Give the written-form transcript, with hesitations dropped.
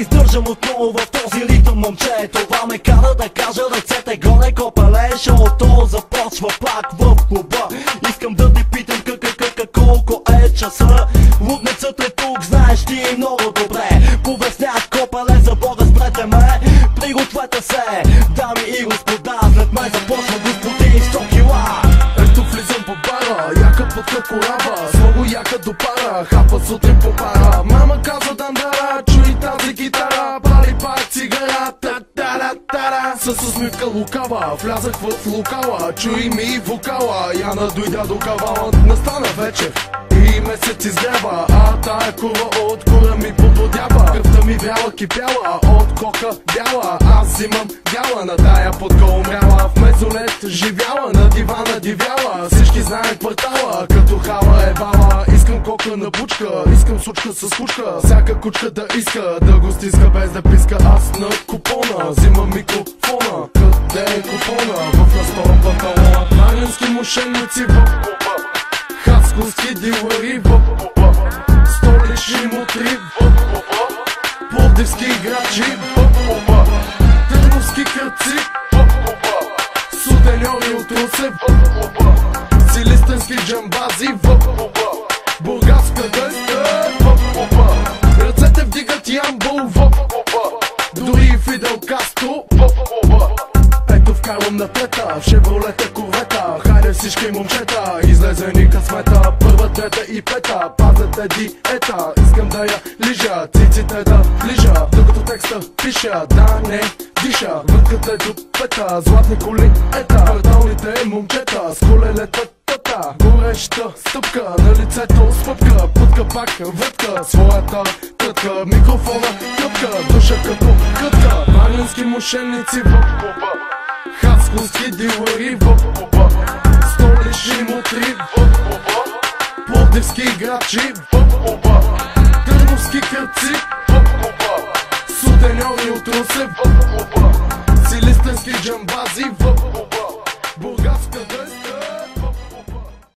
издържам отново в този ритъм, момче. Това ме кара да кажа ръцете горе, копеле. Шоуто започва пак в клуба. Искам да те питам колко е часа. Луднецът е тук, знаеш ти много добре. Повеснях копеле, за Бога спрете ме. Пригответе се, дами и господа, след мен започва господин 100 кила. Ето влизам по бара, яка пътка кораба, с много яка до пара, хапа сутрин по пара. Мама казва дандара, чуй тази гитара, пали пак цигара, та-та-та-та. С усмивка лукава, влязах в локала, чуй ми вокала, Яна дойдя до кавала. Настана вечер и месец изгрева, а тая курва от кура ми подлодява. Кръвта ми вяла, кипяла, от кока бяла, аз взимам дяла, на тая подка умряла. В мезонет живяла, на дивана дивяла, всички знаят квартала, като хала е бала. Искам кока на бучка, искам сучка с кучка, всяка кучка да иска да го стиска без да писка. Аз на купона, взимам микрофона, къде е купона? В настора панталона. Планински мошенници в клуба, хасковски дилъри в клуба, столични мутри в клуба, пловдивски играчи в клуба, търновски кръци в клуба, сутеньори от Русе в клуба, силистърски джамбази в клуба, бургаска дъска в клуба, ръцете вдигат ямбол в клуба, дори Фидел Кастро в клуба. Ето вкарвам на трета, в шевролета корвета, хайде всички момчета, излезе ни късмета. Първа, трета и пета, пазете диета, искам да я лижа, циците да лижа, докато текста пиша, да не диша. Вътката до пета, златни коли ета, кварталните момчета с колелета тата. Гореща стъпка, на лицето спъпка, пътка пак вътка, своята тътка, микрофона къпка, душа като кътка. Планински мошенници в клуба, хасковски дилъри в клуба, столични мутри в клуба, пловдивски играчи в клуба, търновски кръци в клуба, сутеньори от Русе в клуба, силистърски джамбази в клуба, бургаска дъска.